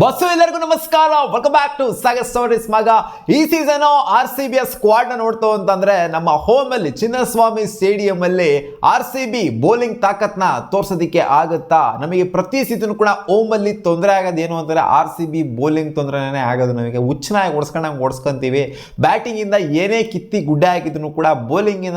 Bus ಎಲ್ಲರಿಗೂ ನಮಸ್ಕಾರ. Welcome back to Sagar stories. ಮಗ ಈ ಸೀಸನ್ RCB ಸ್ಕ್ವಾಡ್ ನ ನೋಡ್ತು ಅಂತಂದ್ರೆ ನಮ್ಮ ಹೋಮ್ ಅಲ್ಲಿ ಚಿನ್ನಸ್ವಾಮಿ ಸ್ಟೇಡಿಯಂ ಅಲ್ಲಿ RCB ಬೌಲಿಂಗ್ ತಾಕತ್ನ ತೋರ್ಸೋದಿಕ್ಕೆ ಆಗುತ್ತಾ? ನಮಗೆ ಪ್ರತಿ ಸೀಸನ್ ಕೂಡ ಹೋಮ್ ಅಲ್ಲಿ ತೊಂದರೆ ಆಗೋದು ಏನು ಅಂತಂದ್ರೆ RCB ಬೌಲಿಂಗ್ ತೊಂದರೆನೇ ಆಗೋದು. ನಮಗೆ ಹುಚ್ಚನಾಗಿ ಓಡಿಸ್ಕೊಂತೀವಿ. ಬ್ಯಾಟಿಂಗ್ ಇಂದ ಏನೇ ಕಿತ್ತಿ ಗುಡ್ಡೆ ಹಾಕಿದ್ರು ಕೂಡ ಬೌಲಿಂಗ್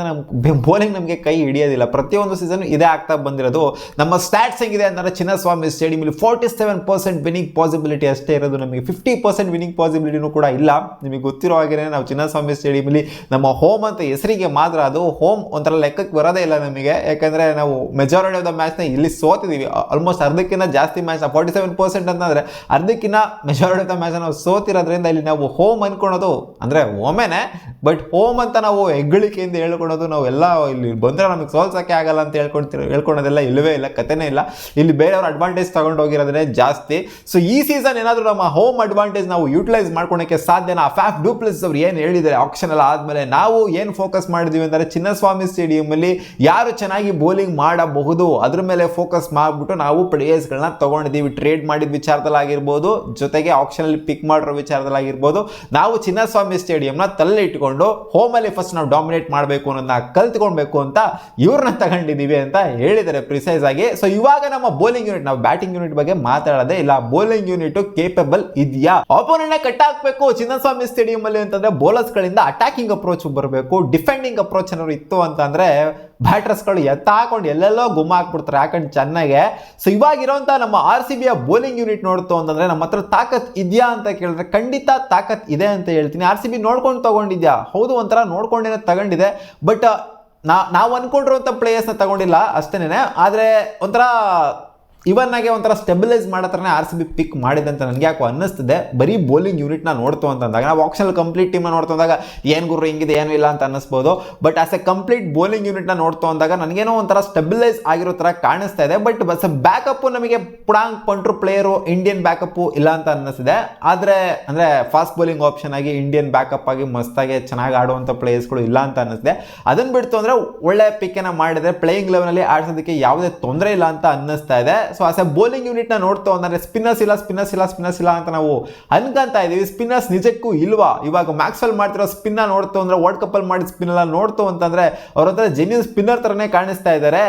ನಮಗೆ ಕೈ ಹಿಡಿಯೋದಿಲ್ಲ. ಪ್ರತಿಯೊಂದು ಸೀಸನ್ ಇದೇ ಆಗ್ತಾ ಬಂದಿರೋದು. ನಮ್ಮ ಸ್ಟ್ಯಾಟ್ಸ್ ಹೆಂಗಿದೆ ಅಂದ್ರೆ ಚಿನ್ನಸ್ವಾಮಿ ಸ್ಟೇಡಿಯಂ ಅಲ್ಲಿ 47% ವಿನಿಂಗ್ ಪಾಸಿಬಲ್ ಅಷ್ಟೇ ಇರೋದು. ನಮಗೆ 50% ವಿನಿಂಗ್ ಪಾಸಿಬಿಲಿಟಿನೂ ಕೂಡ ಇಲ್ಲ. ನಿಮಗೆ ಗೊತ್ತಿರೋ ಹಾಗೆ ನಾವು ಚಿನ್ನಸ್ವಾಮಿ ಸ್ಟೇಡಿಯಂಲಿ ನಮ್ಮ ಹೋಮ್ ಅಂತ ಹೆಸರಿಗೆ ಮಾತ್ರ, ಅದು ಹೋಮ್ ಒಂಥರ ಲೆಕ್ಕಕ್ಕೆ ಬರೋದೇ ಇಲ್ಲ ನಮಗೆ. ಯಾಕಂದ್ರೆ ನಾವು ಮೆಜಾರಿಟಿ ಆಫ್ ದ ಮ್ಯಾಚ್ನ ಇಲ್ಲಿ ಸೋತಿದ್ದೀವಿ. ಆಲ್ಮೋಸ್ಟ್ ಅರ್ಧಕ್ಕಿಂತ ಜಾಸ್ತಿ ಮ್ಯಾಚ್ 47% ಅಂತಂದ್ರೆ ಅರ್ಧಕ್ಕಿಂತ ಮೆಜಾರಿಟಿ ಆಫ್ ದ ಮ್ಯಾಚ್ ನಾವು ಸೋತಿರೋದ್ರಿಂದ ಇಲ್ಲಿ ನಾವು ಹೋಮ್ ಅನ್ಕೊಳೋದು ಅಂದ್ರೆ ಹೋಮೇನೆ, ಬಟ್ ಹೋಮ್ ಅಂತ ನಾವು ಹೆಗ್ಗಳಿಕೆಯಿಂದ ಹೇಳ್ಕೊಳೋದು. ನಾವು ಎಲ್ಲ ಇಲ್ಲಿ ಬಂದ್ರೆ ನಮಗೆ ಸೋಲ್ಸಕ್ಕೆ ಆಗಲ್ಲ ಅಂತ ಹೇಳ್ಕೊಳೋದೆಲ್ಲ ಇಲ್ಲವೇ ಇಲ್ಲ, ಕಥೆನೇ ಇಲ್ಲ. ಇಲ್ಲಿ ಬೇರೆಯವ್ರ ಅಡ್ವಾಂಟೇಜ್ ತಗೊಂಡು ಹೋಗಿರೋದ್ರೆ ಜಾಸ್ತಿ. ಸೊ ಈ ಸೀಸನ್ ಏನಾದರೂ ನಮ್ಮ ಹೋಮ್ ಅಡ್ವಾಂಟೇಜ್ ನಾವು ಯೂಟಿಲೈಸ್ ಮಾಡ್ಕೊಳಕ್ಕೆ ಸಾಧ್ಯನಾ? ಫ್ಯಾಫ್ ಡು ಪ್ಲೆಸಿಸ್ ಅವ್ರು ಏನು ಹೇಳಿದ್ದಾರೆ ಆಕ್ಷನ್ ಎಲ್ಲ ಆದಮೇಲೆ ನಾವು ಏನು ಫೋಕಸ್ ಮಾಡಿದ್ವಿ ಅಂದರೆ ಚಿನ್ನಸ್ವಾಮಿ ಸ್ಟೇಡಿಯಂ ಅಲ್ಲಿ ಯಾರು ಚೆನ್ನಾಗಿ ಬೌಲಿಂಗ್ ಮಾಡಬಹುದು ಅದ್ರ ಮೇಲೆ ಫೋಕಸ್ ಮಾಡಿಬಿಟ್ಟು ನಾವು ಪ್ಲೇಯರ್ಸ್ಗಳನ್ನ ತಗೊಂಡಿದ್ದೀವಿ. ಟ್ರೇಡ್ ಮಾಡಿದ ವಿಚಾರದಲ್ಲಾಗಿರ್ಬೋದು, ಜೊತೆಗೆ ಆಕ್ಷನ್ ಅಲ್ಲಿ ಪಿಕ್ ಮಾಡಿರೋ ವಿಚಾರದಲ್ಲಾಗಿರ್ಬೋದು, ನಾವು ಚಿನ್ನಸ್ವಾಮಿ ಸ್ಟೇಡಿಯಂನ ತಲೆ ಇಟ್ಕೊಂಡು ಹೋಮಲ್ಲಿ ಫಸ್ಟ್ ನಾವು ಡಾಮಿನೇಟ್ ಮಾಡಬೇಕು ಅನ್ನೋದನ್ನ ಕಲ್ತ್ಕೊಳ್ಬೇಕು ಅಂತ ಇವ್ರನ್ನ ತಗೊಂಡಿದ್ದೀವಿ ಅಂತ ಹೇಳಿದ್ದಾರೆ ಪ್ರಿಸೈಸ್ ಆಗಿ. ಸೊ ಇವಾಗ ನಮ್ಮ ಬೌಲಿಂಗ್ ಯೂನಿಟ್, ನಾವು ಬ್ಯಾಟಿಂಗ್ ಯೂನಿಟ್ ಬಗ್ಗೆ ಮಾತಾಡೋದೇ ಇಲ್ಲ, ಬೌಲಿಂಗ್ ಯೂನಿಟ್ ಕೇಪಬಲ್ ಇದೆಯಾ? ಅಪೋನೆಂಟ್ ಕಟ್ ಹಾಕಬೇಕು ಚಿನ್ನಸ್ವಾಮಿ ಸ್ಟೇಡಿಯಂ ಅಲ್ಲಿ ಅಂತಂದ್ರೆ ಬೌಲರ್ಸ್ ಗಳಿಂದ ಅಟ್ಯಾಕಿಂಗ್ ಅಪ್ರೋಚ್ ಬರಬೇಕು. ಡಿಫೆಂಡಿಂಗ್ ಅಪ್ರೋಚ್ ಏನಾದ್ರು ಇತ್ತು ಅಂತಂದ್ರೆ ಬ್ಯಾಟರ್ಸ್ ಗಳು ಎತ್ತಾಕೊಂಡು ಎಲ್ಲೆಲ್ಲೋ ಗುಮ್ಮ ಹಾಕ್ಬಿಡ್ತಾರೆ ಯಾಕಂದ್ರೆ ಚೆನ್ನಾಗೆ. ಸೊ ಇವಾಗಿರೋಂಥ ನಮ್ಮ RCB ಬೌಲಿಂಗ್ ಯೂನಿಟ್ ನೋಡ್ತು ಅಂತಂದ್ರೆ ನಮ್ಮ ಹತ್ರ ತಾಕತ್ ಇದೆಯಾ ಅಂತ ಕೇಳಿದ್ರೆ ಖಂಡಿತ ತಾಕತ್ ಇದೆ ಅಂತ ಹೇಳ್ತೀನಿ. RCB ನೋಡ್ಕೊಂಡು ತಗೊಂಡಿದ್ಯಾ? ಹೌದು, ಒಂಥರ ನೋಡ್ಕೊಂಡೇನೆ ತಗೊಂಡಿದೆ. ಬಟ್ ನಾವು ಅನ್ಕೊಂಡಿರುವಂಥ ಪ್ಲೇಯರ್ಸ್ನ ತಗೊಂಡಿಲ್ಲ ಅಷ್ಟೇನೆ. ಆದರೆ ಒಂಥರ ಇವನ್ ಆಗಿ ಒಂಥರ ಸ್ಟೆಬಿಲೈಸ್ ಮಾಡತ್ರನೇ RCB ಪಿಕ್ ಮಾಡಿದೆ ಅಂತ ನನಗೆ ಯಾಕೋ ಅನ್ನಿಸ್ತಿದೆ. ಬರೀ ಬೌಲಿಂಗ್ ಯೂನಿಟ್ನ ನೋಡ್ತು ಅಂತಂದಾಗ ನಾವು ಆಪ್ಷನಲ್ ಕಂಪ್ಲೀಟ್ ಟೀಮ್ನ ನೋಡ್ತು ಅಂದಾಗ ಏನು ಗುರು ಹಿಂಗಿದೆ ಏನೂ ಇಲ್ಲ ಅಂತ ಅನ್ನಿಸ್ಬೋದು. But as a complete bowling ಯೂನಿಟ್ನ ನೋಡ್ತು ಅಂದಾಗ ನನಗೇನೋ ಒಂಥರ ಸ್ಟೆಬಿಲೈಸ್ ಆಗಿರೋ ಥರ ಕಾಣಿಸ್ತಾ ಇದೆ. ಬಟ್ ಬಸ್ ಬ್ಯಾಕಪ್ಪು ನಮಗೆ ಪುಡಾಂಗ್ ಪಂಟ್ರು ಪ್ಲೇಯರು ಇಂಡಿಯನ್ ಬ್ಯಾಕಪ್ಪು ಇಲ್ಲ ಅಂತ ಅನ್ನಿಸಿದೆ. ಆದರೆ ಅಂದರೆ ಫಾಸ್ಟ್ ಬೌಲಿಂಗ್ ಆಪ್ಷನ್ ಆಗಿ ಇಂಡಿಯನ್ ಬ್ಯಾಕಪ್ ಆಗಿ ಮಸ್ತಾಗಿ ಚೆನ್ನಾಗಿ ಆಡುವಂಥ ಪ್ಲೇಯರ್ಸ್ಗಳು ಇಲ್ಲ ಅಂತ ಅನ್ನಿಸಿದೆ. ಅದನ್ನು ಬಿಡ್ತು ಅಂದರೆ ಒಳ್ಳೆ ಪಿಕ್ಕನ್ನು ಮಾಡಿದರೆ ಪ್ಲೇಯಿಂಗ್ ಲೆವೆನಲ್ಲಿ ಆಡಿಸೋದಕ್ಕೆ ಯಾವುದೇ ತೊಂದರೆ ಇಲ್ಲ ಅಂತ ಅನ್ನಿಸ್ತಾ ಇದೆ. So as A bowling unit ನ ನೋಡ್ತು ಅಂದ್ರೆ ಸ್ಪಿನ್ನರ್ಸ್ ಇಲ್ಲ ಅಂತ ನಾವು ಅನ್ಕೊಂತ ಇದೀವಿ. ಸ್ಪಿನ್ನರ್ಸ್ ನಿಜಕ್ಕೂ ಇಲ್ವಾ? ಇವಾಗ ಮ್ಯಾಕ್ಸ್ವೆಲ್ ಮಾಡ್ತಿರೋ ಸ್ಪಿನ್ನ ನೋಡ್ತು ಅಂದ್ರೆ ವರ್ಲ್ಡ್ ಕಪ್ ಅಲ್ಲಿ ಮಾಡಿದ ಸ್ಪಿನ್ ಎಲ್ಲ ನೋಡ್ತು ಅಂತಂದ್ರೆ ಅವ್ರ ಹತ್ರ ಜೆನ್ಯೂನ್ ಸ್ಪಿನ್ನರ್ ತರನೇ ಕಾಣಿಸ್ತಾ ಇದ್ದಾರೆ.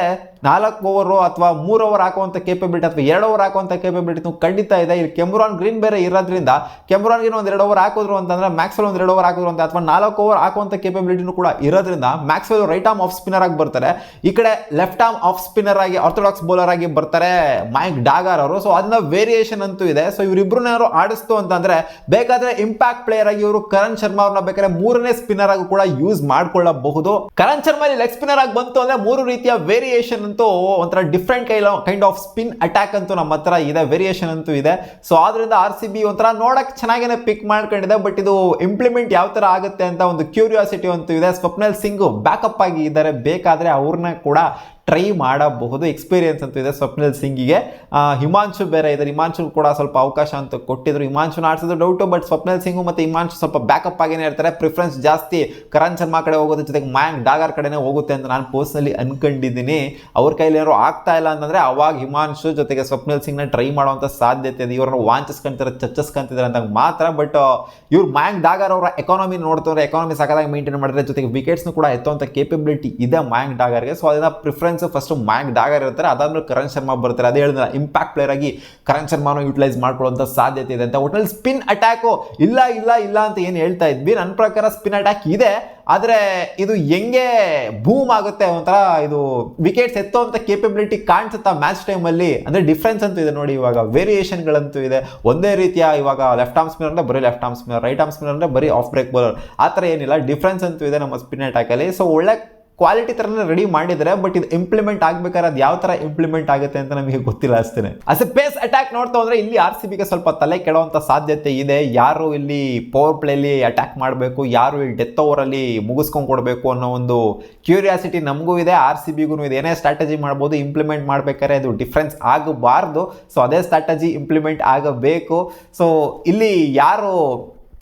4 ಓವರ್ ಅಥವಾ 3 ಓವರ್ ಹಾಕುವಂತ ಕೇಪಬಿಲಿಟಿ ಅಥವಾ 2 ಓವರ್ ಹಾಕುವಂತ ಕೇಪಬಿಲಿಟಿ ಖಂಡಿತ ಇದೆ. ಇಲ್ಲಿ ಕೆಮ್ರಾನ್ ಗ್ರೀನ್ ಬೇರೆ ಇರೋದ್ರಿಂದ ಕೆಮ್ರಾನ್ಗೆ ಒಂದು 2 ಓವರ್ ಹಾಕಿದ್ರು ಅಂತಂದ್ರೆ ಮ್ಯಾಕ್ಸ್ವೆಲ್ ಒಂದು 2 ಓವರ್ ಹಾಕಿದ್ರು ಅಂತ, ಅಥವಾ 4 ಓವರ್ ಹಾಕುವಂತ ಕೇಪಬಿಲಿಟಿನೂ ಕೂಡ ಇರೋದ್ರಿಂದ Maxwell right arm off spinner ಆಗಿ ಬರ್ತಾರೆ, ಈ ಕಡೆ ಲೆಫ್ಟ್ ಆರ್ಮ್ ಆಫ್ ಸ್ಪಿನ್ನರ್ ಆಗಿ ಆರ್ಥೋಡಾಕ್ಸ್ ಬೌಲರ್ ಆಗಿ ಬರ್ತಾರೆ ಮೈಕ್ ಡಾಗರ್ ಅವರು. ಸೊ ಅದನ್ನ ವೇರಿಯೇಷನ್ ಅಂತೂ ಇದೆ. ಸೊ ಇವರಿಬ್ರನ್ನಾರು ಆಡಿಸ್ತು ಅಂತಂದ್ರೆ ಬೇಕಾದ್ರೆ ಇಂಪ್ಯಾಕ್ಟ್ ಪ್ಲೇಯರ್ ಆಗಿ ಇವರು ಕರಣ್ ಶರ್ಮಾ ಅವ್ರನ್ನ ಬೇಕಾದ್ರೆ 3ನೇ ಸ್ಪಿನ್ನರ್ ಆಗಿ ಕೂಡ ಯೂಸ್ ಮಾಡ್ಕೊಳ್ಳಬಹುದು. ಕರಣ್ ಶರ್ಮಾ ಲೆಗ್ ಸ್ಪಿನ್ನರ್ ಆಗಿ ಬಂತು ಅಂದ್ರೆ 3 ರೀತಿಯ ವೇರಿಯೇಷನ್ ಅಂತೂ ಒಂಥರ different kind of spin attack ಅಂತೂ ನಮ್ಮ ಹತ್ರ ಇದೆ, ವೇರಿಯೇಷನ್ ಅಂತೂ ಇದೆ. ಸೊ ಆದ್ರಿಂದ RCB ಒಂಥರ ನೋಡಕ್ ಚೆನ್ನಾಗೇನೆ ಪಿಕ್ ಮಾಡ್ಕೊಂಡಿದೆ. ಬಟ್ ಇದು ಇಂಪ್ಲಿಮೆಂಟ್ ಯಾವ ತರ ಆಗುತ್ತೆ ಅಂತ ಒಂದು ಕ್ಯೂರಿಯಾಸಿಟಿ ಅಂತೂ ಇದೆ. ಸ್ವಪ್ನಿಲ್ ಸಿಂಗ್ ಬ್ಯಾಕಪ್ ಆಗಿ ಇದ್ದಾರೆ, ಬೇಕಾದ್ರೆ ಅವ್ರನ್ನ ಕೂಡ ಟ್ರೈ ಮಾಡಬಹುದು. ಎಕ್ಸ್ಪೀರಿಯನ್ಸ್ ಅಂತೂ ಇದೆ ಸ್ವಪ್ನಿಲ್ ಸಿಂಗಿಗೆ. ಹಿಮಾಂಶು ಬೇರೆ ಇದ್ದಾರೆ, ಹಿಮಾಂಶು ಕೂಡ ಸ್ವಲ್ಪ ಅವಕಾಶ ಅಂತ ಕೊಟ್ಟಿದ್ರು. ಹಿಮಾಂಶುನ ಆಡ್ಸೋದು ಡೌಟು, ಬಟ್ ಸ್ವಪ್ನಿಲ್ ಸಿಂಗು ಮತ್ತು ಹಿಮಾಂಶು ಸ್ವಲ್ಪ ಬ್ಯಾಕಪ್ ಆಗೇನೆ ಇರ್ತಾರೆ. ಪ್ರಿಫರೆನ್ಸ್ ಜಾಸ್ತಿ ಕರಣ್ ಶರ್ಮಾ ಕಡೆ ಹೋಗೋದ್ರ ಜೊತೆಗೆ ಮಯಾಂಕ್ ಡಾಗರ್ ಕಡೆನೇ ಹೋಗುತ್ತೆ ಅಂತ ನಾನು ಪರ್ಸನಲಿ ಅನ್ಕೊಂಡಿದ್ದೀನಿ. ಅವ್ರ ಕೈಲಿ ಏನಾದ್ರು ಆಗ್ತಾ ಇಲ್ಲ ಅಂತಂದ್ರೆ ಅವಾಗ ಹಿಮಾಂಶು ಜೊತೆಗೆ ಸ್ವಪ್ನಿಲ್ ಸಿಂಗ್ನ ಟ್ರೈ ಮಾಡುವಂಥ ಸಾಧ್ಯತೆ ಇದೆ. ಇವ್ರನ್ನ ವಾಂಚಿಸ್ಕೊಂತಾರೆ, ಚರ್ಚಿಸ್ಕೊಂತಿದ್ದಾರೆ ಅಂತ ಮಾತ್ರ. ಬಟ್ ಇವ್ರು ಮಯಾಂಕ್ ಡಾಗರ್ ಅವರ ಎಕಾನಮಿ ನೋಡ್ತಾರೆ, ಎಕಾನಮಿ ಸಖತ್ತಾಗಿ ಮೇಂಟೈನ್ ಮಾಡಿದ್ರೆ, ಜೊತೆಗೆ ವಿಕೆಟ್ಸ್ನು ಕೂಡ ಎತ್ತುವಂಥ ಕೇಪಬಿಲಿಟಿ ಇದೆ ಮಯಾಂಕ್ ಡಾಗರ್ಗೆ. ಸೊ ಅದನ್ನ ಪ್ರಿಫರೆನ್ಸ್ ಫಸ್ಟ್ ಮಯಾಂಕ್ ಡಾಗರ್ ಇರ್ತಾರೆ, ಅದಾದ್ಮೇಲೆ ಕರಣ್ ಶರ್ಮಾ ಬರ್ತಾರೆ. ಅದೇ ಹೇಳಿದ್ರೆ ಇಂಪ್ಯಾಕ್ಟ್ ಪ್ಲೇಯರ್ ಆಗಿ ಕರಣ್ ಶರ್ಮಾನು ಯೂಟಿಲೈಸ್ ಮಾಡ್ಕೊಳ್ಳುವಂತ ಸಾಧ್ಯತೆ ಇದೆ ಅಂತ. ಒಟ್ಟಿನಲ್ಲಿ ಸ್ಪಿನ್ ಅಟ್ಯಾಕು ಇಲ್ಲ ಅಂತ ಏನು ಹೇಳ್ತಾ ಇದ್ವಿ, ನನ್ನ ಪ್ರಕಾರ ಸ್ಪಿನ್ ಅಟ್ಯಾಕ್ ಇದೆ. ಆದರೆ ಇದು ಹೆಂಗೆ ಬೂಮ್ ಆಗುತ್ತೆ, ಒಂಥರ ಇದು ವಿಕೆಟ್ಸ್ ಎತ್ತುವಂಥ ಕೇಪಬಿಲಿಟಿ ಕಾಣಿಸುತ್ತಾ ಮ್ಯಾಚ್ ಟೈಮಲ್ಲಿ ಅಂದರೆ ಡಿಫ್ರೆನ್ಸ್ ಅಂತೂ ಇದೆ ನೋಡಿ. ಇವಾಗ ವೇರಿಯೇಷನ್ಗಳಂತೂ ಇದೆ. ಒಂದೇ ರೀತಿಯ ಇವಾಗ ಲೆಫ್ಟ್ ಆರ್ಮ್ ಸ್ಪಿನ್ನರ್ ಅಂದರೆ ಬರೀ left arm spinner, right arm spinner ಅಂದರೆ ಬರೀ ಆಫ್ ಬ್ರೇಕ್ ಬೌಲರ್, ಆ ಥರ ಏನಿಲ್ಲ, ಡಿಫ್ರೆನ್ಸ್ ಅಂತೂ ಇದೆ ನಮ್ಮ ಸ್ಪಿನ್ ಅಟ್ಯಾಕಲ್ಲಿ. ಸೊ ಒಳ್ಳೆ ಕ್ವಾಲಿಟಿ ತರನೇ ರೆಡಿ ಮಾಡಿದರೆ, ಬಟ್ ಇದು ಇಂಪ್ಲಿಮೆಂಟ್ ಆಗ್ಬೇಕಾದ್ರೆ ಅದು ಯಾವ ತರ ಇಂಪ್ಲಿಮೆಂಟ್ ಆಗುತ್ತೆ ಅಂತ ನಮಗೆ ಗೊತ್ತಿಲ್ಲ ಅಷ್ಟೇ. ಅಸ್ ಎ ಪೇಸ್ ಅಟ್ಯಾಕ್ ನೋಡ್ತಾ ಹೋದ್ರೆ ಇಲ್ಲಿ RCBಗೆ ಸ್ವಲ್ಪ ತಲೆ ಕೆಡುವಂತ ಸಾಧ್ಯತೆ ಇದೆ. ಯಾರು ಇಲ್ಲಿ ಪವರ್ ಪ್ಲೇಲಿ ಅಟ್ಯಾಕ್ ಮಾಡಬೇಕು, ಯಾರು ಇಲ್ಲಿ ಡೆತ್ ಓವರ್ ಅಲ್ಲಿ ಮುಗಿಸ್ಕೊಂಡು ಕೊಡಬೇಕು ಅನ್ನೋ ಒಂದು ಕ್ಯೂರಿಯಾಸಿಟಿ ನಮಗೂ ಇದೆ, RCBಗೂ ಇದೆ. ಏನೇ ಸ್ಟ್ರಾಟಜಿ ಮಾಡ್ಬೋದು, ಇಂಪ್ಲಿಮೆಂಟ್ ಮಾಡ್ಬೇಕಾದ್ರೆ ಅದು ಡಿಫ್ರೆನ್ಸ್ ಆಗಬಾರ್ದು. ಸೊ ಅದೇ ಸ್ಟ್ರಾಟಜಿ ಇಂಪ್ಲಿಮೆಂಟ್ ಆಗಬೇಕು. ಸೊ ಇಲ್ಲಿ ಯಾರು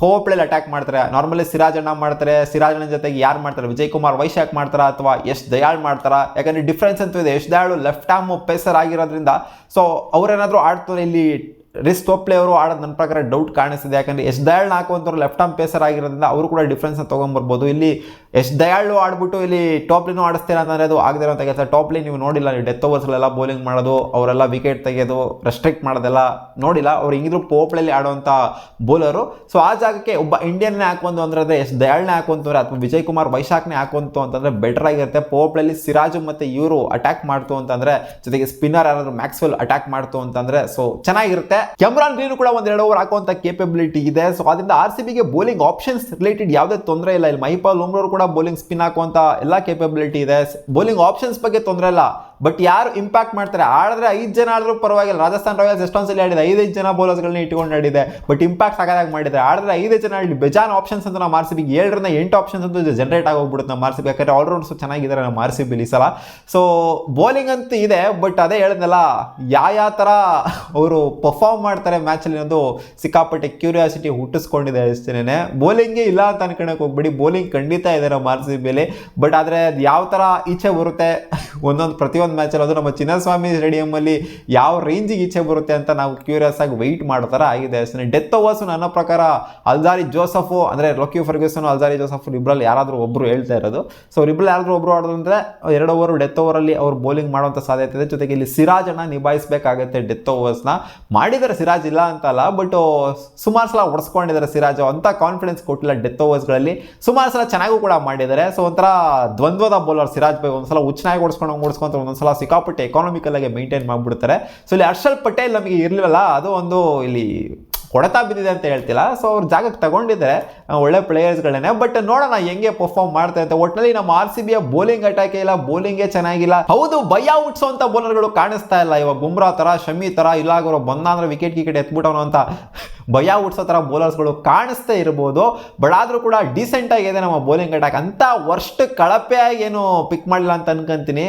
ಪವರ್ ಪ್ಲೇಲಿ ಅಟ್ಯಾಕ್ ಮಾಡ್ತಾರೆ, ನಾರ್ಮಲಿ ಸಿರಾಜಣ್ಣ ಮಾಡ್ತಾರೆ, ಸಿರಾಜಣ್ಣ ಜೊತೆಗೆ ಯಾರು ಮಾಡ್ತಾರೆ, ವಿಜಯ್ ಕುಮಾರ್ ವೈಶಾಖ್ ಮಾಡ್ತಾರ ಅಥವಾ ಯಶ್ ದಯಾಳ್ ಮಾಡ್ತಾರ? ಯಾಕಂದ್ರೆ ಡಿಫ್ರೆನ್ಸ್ ಅಂತೂ ಇದೆ. ಯಶ್ ದಯಾಳು ಲೆಫ್ಟ್ ಆರ್ಮ್ ಪೇಸರ್ ಆಗಿರೋದ್ರಿಂದ ಸೊ ಅವ್ರೇನಾದ್ರೂ ಆಡ್ತಾರೆ ಇಲ್ಲಿ ರಿಸ್ ಟೋಪ್ಲೆ ಅವರು ಆಡೋದು ನನ್ನ ಪ್ರಕಾರ ಡೌಟ್ ಕಾಣಿಸ್ತಿದೆ. ಯಾಕಂದರೆ ಎಸ್ ದಯಾಳ್ನ ಹಾಕುವಂಥವ್ರು ಲೆಫ್ಟ್ ಆರ್ಮ್ ಪೇಸರ್ ಆಗಿರೋದ್ರಿಂದ ಅವರು ಕೂಡ ಡಿಫ್ರೆನ್ಸ್ನ ತೊಗೊಂಬರ್ಬೋದು. ಇಲ್ಲಿ ಎಸ್ ದಯಾಳು ಆಡ್ಬಿಟ್ಟು ಇಲ್ಲಿ ಟಾಪ್ಲಿನೂ ಆಡಿಸ್ತೀರಾ ಅಂತಂದರೆ ಅದು ಆಗದಿರೋ ಅಂತ ಕೆಲಸ. ಟಾಪ್ಲಿ ನೀವು ನೋಡಿಲ್ಲ, ನೀವು ಡೆತ್ ಓವರ್ಸ್ಗಳೆಲ್ಲ ಬೌಲಿಂಗ್ ಮಾಡೋದು, ಅವರೆಲ್ಲ ವಿಕೆಟ್ ತೆಗೆಯೋದು, ರೆಸ್ಟ್ರಿಕ್ಟ್ ಮಾಡೋದೆಲ್ಲ ನೋಡಿಲ್ಲ. ಅವ್ರು ಹಿಂಗಿದ್ರು ಪೋಪ್ಲಲ್ಲಿ ಆಡುವಂಥ ಬೌಲರು. ಸೊ ಆ ಜಾಗಕ್ಕೆ ಒಬ್ಬ ಇಂಡಿಯನ್ನೇ ಹಾಕುವಂತು ಅಂದರೆ ಎಸ್ ದಯಾಳ್ನೇ ಹಾಕುವಂತವ್ರೆ ಅಥವಾ ವಿಜಯ್ ಕುಮಾರ್ ವೈಶಾಖ್ನೇ ಹಾಕುವಂತು ಅಂತಂದರೆ ಬೆಟರ್ ಆಗಿರುತ್ತೆ. ಪೋಪ್ಲಲ್ಲಿ ಸಿರಾಜು ಮತ್ತು ಇವರು ಅಟ್ಯಾಕ್ ಮಾಡ್ತು ಅಂತಂದರೆ, ಜೊತೆಗೆ ಸ್ಪಿನ್ನರ್ ಯಾರಾದರೂ ಮ್ಯಾಕ್ಸ್ವೆಲ್ ಅಟ್ಯಾಕ್ ಮಾಡ್ತು ಅಂತಂದರೆ ಸೊ ಚೆನ್ನಾಗಿರುತ್ತೆ. ಕೆಮ್ರಾನ್ ಗ್ರೀನ್ ಕೂಡ ಒಂದು 2 ಓವರ್ ಹಾಕುವಂಥ ಕೇಪಬಿಲಿಟಿ ಇದೆ. ಸೊ ಅದರಿಂದ RCBಗೆ ಬೌಲಿಂಗ್ ಆಪ್ಷನ್ಸ್ ರಿಲೇಟೆಡ್ ಯಾವುದೇ ತೊಂದರೆ ಇಲ್ಲ. ಇಲ್ಲಿ ಮಹಿಪಾಲ್ ಉಮ್ರವ್ರು ಕೂಡ ಬೌಲಿಂಗ್ ಸ್ಪಿನ್ ಹಾಕುವಂಥ ಎಲ್ಲ ಕೇಪಬಿಲಿಟಿ ಇದೆ. ಬೌಲಿಂಗ್ ಆಪ್ಷನ್ಸ್ ಬಗ್ಗೆ ತೊಂದರೆ ಇಲ್ಲ. ಬಟ್ ಯಾರು ಇಂಪ್ಯಾಕ್ಟ್ ಮಾಡ್ತಾರೆ, ಆಡಿದ್ರೆ 5 ಜನ ಆಡಿದ್ರು ಪರವಾಗಿಲ್ಲ. ರಾಜಸ್ಥಾನ್ ರಾಯಲ್ಸ್ ಎಷ್ಟೊಂದ್ಸಲಿ ಆಡಿದೆ, 5 ಜನ ಬೌಲರ್ಸ್ಗಳನ್ನ ಇಟ್ಕೊಂಡು ಆಡಿದೆ, ಬಟ್ ಇಂಪ್ಯಾಕ್ಟ್ ಸಾಕಾಗಿ ಮಾಡಿದ್ದಾರೆ. ಆಡಿದ್ರೆ 5 ಜನ ಆಡಿ ಬೇಜಾನ್ ಆಪ್ಷನ್ಸ್ ಅಂತ ನಮ್ಮ RCBಗೆ 7ರಿಂದ 8 ಆಪ್ಷನ್ಸ್ ಅಂತೂ ಜನರೇಟ್ ಆಗೋಗ್ಬಿಡುತ್ತೆ ನಮ್ಮ RCB. ಯಾಕಂದರೆ ಆಲ್ರೌಂಡ್ಸ್ ಚೆನ್ನಾಗಿದ್ದಾರೆ ನಮ್ಮ RCB ಈ ಸಲ. ಸೊ ಬೌಲಿಂಗ್ ಅಂತೂ ಇದೆ, ಬಟ್ ಅದೇ ಹೇಳಿದ್ನಲ್ಲ, ಯಾವ ಥರ ಅವರು ಪರ್ಫಾರ್ಮ್ ಮಾಡ್ತಾರೆ ಮ್ಯಾಚಲ್ಲಿ ಅನ್ನೋದು ಸಿಕ್ಕಾಪಟ್ಟೆ ಕ್ಯೂರಿಯಾಸಿಟಿ ಹುಟ್ಟಿಸ್ಕೊಂಡಿದೆ ಅಷ್ಟೇನೆ. ಬೌಲಿಂಗೇ ಇಲ್ಲ ಅಂತ ಅನ್ಕೊಳಕ್ಕೆ ಹೋಗ್ಬಿಡಿ, ಬೌಲಿಂಗ್ ಖಂಡಿತ ಇದೆ ನಮ್ಮ RCBಯಲ್ಲಿ. ಬಟ್ ಆದರೆ ಅದು ಯಾವ ಥರ ಈಚೆ ಬರುತ್ತೆ ಪ್ರತಿಯೊಂದು ಮ್ಯಾಚಲ್ಲಿ, ಅದು ನಮ್ಮ ಚಿನ್ನಸ್ವಾಮಿ ಸ್ಟೇಡಿಯಮಲ್ಲಿ ಯಾವ ರೇಂಜಿಗೆ ಈಚೆ ಬರುತ್ತೆ ಅಂತ ನಾವು ಕ್ಯೂರಿಯಸ್ ಆಗಿ ವೆಯ್ಟ್ ಮಾಡೋ ಥರ ಆಗಿದೆ ಅಷ್ಟೇ. ಡೆತ್ ಓವರ್ಸು ನನ್ನ ಪ್ರಕಾರ ಅಲ್ಜಾರಿ ಜೋಸಫು ಅಂದರೆ ಲೊಕಿ ಫರ್ಗ್ಯೂಸನ್, ಅಲ್ಜಾರಿ ಜೋಸಫ್ ಇಬ್ಬರಲ್ಲಿ ಯಾರಾದರೂ ಒಬ್ಬರು ಹೇಳ್ತಾ ಇರೋದು. ಸೊ ಇಬ್ಬರಲ್ಲಿ ಯಾರಾದರೂ ಒಬ್ಬರು ಆಡೋದಂದರೆ 2 ಓವರ್ ಡೆತ್ ಓವರಲ್ಲಿ ಅವ್ರು ಬೌಲಿಂಗ್ ಮಾಡುವಂಥ ಸಾಧ್ಯತೆ ಇದೆ. ಜೊತೆಗೆ ಇಲ್ಲಿ ಸಿರಾಜನ್ನು ನಿಭಾಯಿಸಬೇಕಾಗತ್ತೆ ಡೆತ್ ಓವರ್ಸ್ನ. ಮಾಡಿದ್ದಾರೆ ಸಿರಾಜ್, ಇಲ್ಲ ಅಂತಲ್ಲ, ಬಟ್ ಸುಮಾರು ಸಲ ಹೊಡೆಸ್ಕೊಂಡಿದ್ದಾರೆ ಸಿರಾಜ್. ಅಂತ ಕಾನ್ಫಿಡೆನ್ಸ್ ಕೊಟ್ಟಿಲ್ಲ ಡೆತ್ ಓವರ್ಸ್ಗಳಲ್ಲಿ. ಸುಮಾರು ಸಲ ಚೆನ್ನಾಗೂ ಕೂಡ ಮಾಡಿದ್ದಾರೆ. ಸೊ ಒಂಥರ ದ್ವಂದ್ವದ ಬೌಲರ್ ಸಿರಾಜ್ ಬೈ. ಒಂದ್ಸಲ ಹುಚ್ಚನಾಗಿ ಓಡಿಸ್ಕೊಂತ ಒಂದೊಂದ್ಸಲ ಸಿಕ್ಕಾಪಟ್ಟೆ ಎಕಾನಮಿಕಲ್ ಆಗಿ ಮೇಂಟೈನ್ ಮಾಡಿಬಿಡ್ತಾರೆ. ಸೊ ಇಲ್ಲಿ ಹರ್ಷಲ್ ಪಟೇಲ್ ನಮಗೆ ಇರಲಿಲ್ಲ, ಅದು ಒಂದು ಇಲ್ಲಿ ಹೊಡೆತ ಬಿದ್ದಿದೆ ಅಂತ ಹೇಳ್ತಿಲ್ಲ. ಸೊ ಅವ್ರ ಜಾಗಕ್ಕೆ ತಗೊಂಡಿದ್ದಾರೆ, ಒಳ್ಳೆ ಪ್ಲೇಯರ್ಸ್ಗಳೇನೆ. ಬಟ್ ನೋಡೋಣ ಹೆಂಗೆ ಪರ್ಫಾರ್ಮ್ ಮಾಡ್ತಾ ಇರುತ್ತೆ. ಒಟ್ಟಿನಲ್ಲಿ ನಮ್ಮ RCBಯ ಬೌಲಿಂಗ್ ಅಟ್ಯಾಕೇ ಇಲ್ಲ, ಬೌಲಿಂಗೇ ಚೆನ್ನಾಗಿಲ್ಲ. ಹೌದು, ಭಯ ಹುಟ್ಟಿಸೋಂಥ ಬೌಲರ್ಗಳು ಕಾಣಿಸ್ತಾ ಇಲ್ಲ ಇವಾಗ. ಬುಮ್ರಾ ಥರ, ಶಮಿ ಥರ, ಇಲ್ಲಾಗವರು ಬಂದಾಂದ್ರೆ ವಿಕೆಟ್ ಎತ್ಬಿಟ್ಟವನು ಅಂತ ಭಯ ಹುಟ್ಟಿಸೋ ಥರ ಬೌಲರ್ಸ್ಗಳು ಕಾಣಿಸ್ತಾ ಇರ್ಬೋದು. ಬಟ್ ಆದರೂ ಕೂಡ ಡೀಸೆಂಟ್ ಆಗಿದೆ ನಮ್ಮ ಬೌಲಿಂಗ್ ಅಟ್ಯಾಕ್. ಅಂತ ವರ್ಸ್ಟ್ ಕಳಪೆಯಾಗಿ ಏನು ಪಿಕ್ ಮಾಡಿಲ್ಲ ಅಂತ ಅನ್ಕೊಂತೀನಿ.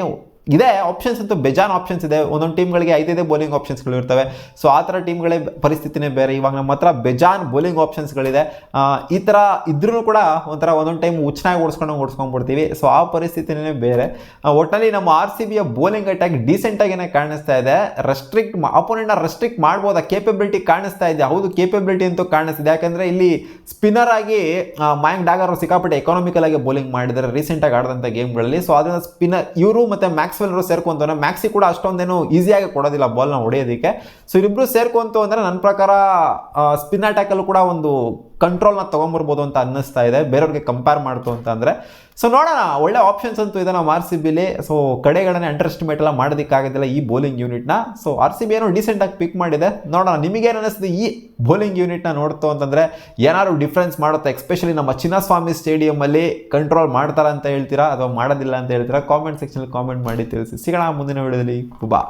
ಇದೆ ಆಪ್ಷನ್ಸ್ ಅಂತೂ ಬೇಜಾನ್ ಆಪ್ಷನ್ಸ್ ಇದೆ. ಒಂದೊಂದು ಟೀಮ್ಗಳಿಗೆ 5 ಬೌಲಿಂಗ್ ಆಪ್ಷನ್ಸ್ಗಳು ಇರ್ತವೆ. ಸೊ ಆ ಥರ ಟೀಮ್ಗಳೇ ಪರಿಸ್ಥಿತಿನೇ ಬೇರೆ. ಇವಾಗ ನಮ್ಮ ಹತ್ರ ಬೇಜಾನ್ ಬೌಲಿಂಗ್ ಆಪ್ಷನ್ಸ್ಗಳಿದೆ. ಈ ಥರ ಇದ್ರೂ ಕೂಡ ಒಂದೊಂದು ಟೈಮ್ ಹುಚ್ಚನಾಗಿ ಓಡಿಸ್ಕೊಂಡ್ಬಿಡ್ತೀವಿ. ಸೊ ಆ ಪರಿಸ್ಥಿತಿನೇ ಬೇರೆ. ಒಟ್ಟಿನಲ್ಲಿ ನಮ್ಮ RCBಯ ಬೌಲಿಂಗ್ ಅಟ್ಯಾಕ್ ಡೀಸೆಂಟಾಗೇ ಕಾಣಿಸ್ತಾ ಇದೆ. ಅಪೋನೆಂಟ್ನ ರೆಸ್ಟ್ರಿಕ್ಟ್ ಮಾಡ್ಬೋದಾ ಕೇಪಬಿಲಿಟಿ ಕಾಣಿಸ್ತಾ ಇದೆ. ಹೌದು, ಕೇಪಬಿಲಿಟಿ ಅಂತೂ ಕಾಣಿಸ್ತಿದೆ. ಯಾಕಂದರೆ ಇಲ್ಲಿ ಸ್ಪಿನ್ನರ್ ಆಗಿ ಮಯಾಂಕ್ ಡಾಗರ್ ಸಿಕ್ಕಾಪಟ್ಟೆ ಎಕಾನಮಿಕಲ್ ಆಗಿ ಬೌಲಿಂಗ್ ಮಾಡಿದ್ದಾರೆ ರೀಸೆಂಟಾಗಿ ಆಡಿದಂಥ ಗೇಮ್ಗಳಲ್ಲಿ. ಸೊ ಅದರಿಂದ ಸ್ಪಿನ್ನರ್ ಇವರು ಮತ್ತು ಮ್ಯಾಕ್ಸ್ವೆಲ್ ಸೇರ್ಕೊಂತವ್ರೆ. ಮ್ಯಾಕ್ಸಿ ಕೂಡ ಅಷ್ಟೊಂದೇನು ಈಸಿಯಾಗಿ ಕೊಡೋದಿಲ್ಲ ಬಾಲ್ನ ಹೊಡೆಯೋದಕ್ಕೆ. ಸೊ ಇಬ್ಬರು ಸೇರ್ಕೊಂತು ಅಂದರೆ ನನ್ನ ಪ್ರಕಾರ ಸ್ಪಿನ್ ಅಟ್ಯಾಕಲ್ಲೂ ಕೂಡ ಒಂದು ಕಂಟ್ರೋಲ್ನ ತೊಗೊಂಬರ್ಬೋದು ಅಂತ ಅನ್ನಿಸ್ತಾ ಇದೆ, ಬೇರೆಯವ್ರಿಗೆ ಕಂಪೇರ್ ಮಾಡ್ತು ಅಂತ ಅಂದರೆ. ಸೊ ನೋಡೋಣ, ಒಳ್ಳೆ ಆಪ್ಷನ್ಸ್ ಅಂತೂ ಇದೆ ನಮ್ಮ RCBಲಿ. ಸೊ ಕಡೆಗಳನ್ನೇ ಅಂಡರ್ ಎಸ್ಟಿಮೇಟ್ ಎಲ್ಲ ಮಾಡೋದಕ್ಕಾಗೋದಿಲ್ಲ ಈ ಬೌಲಿಂಗ್ ಯೂನಿಟ್ನ. ಸೊ RCB ಏನೋ ಡೀಸೆಂಟಾಗಿ ಪಿಕ್ ಮಾಡಿದೆ. ನೋಡೋಣ ನಿಮಗೇನು ಅನ್ನಿಸ್ತದೆ ಈ ಬೌಲಿಂಗ್ ಯೂನಿಟ್ನ ನೋಡ್ತು ಅಂತಂದರೆ. ಏನಾದ್ರು ಡಿಫ್ರೆನ್ಸ್ ಮಾಡುತ್ತೆ, ಎಸ್ಪೆಷಲಿ ನಮ್ಮ ಚಿನ್ನಸ್ವಾಮಿ ಸ್ಟೇಡಿಯಮಲ್ಲಿ ಕಂಟ್ರೋಲ್ ಮಾಡ್ತಾರೆ ಅಂತ ಹೇಳ್ತೀರಾ ಅಥವಾ ಮಾಡೋದಿಲ್ಲ ಅಂತ ಹೇಳ್ತೀರಾ? ಕಾಮೆಂಟ್ ಸೆಕ್ಷನಲ್ಲಿ ಕಾಮೆಂಟ್ ಮಾಡಿ ತಿಳಿಸಿ. ಸಿಗೋಣ ಮುಂದಿನ ವಿಡಿಯೋದಲ್ಲಿ. ಬಾ.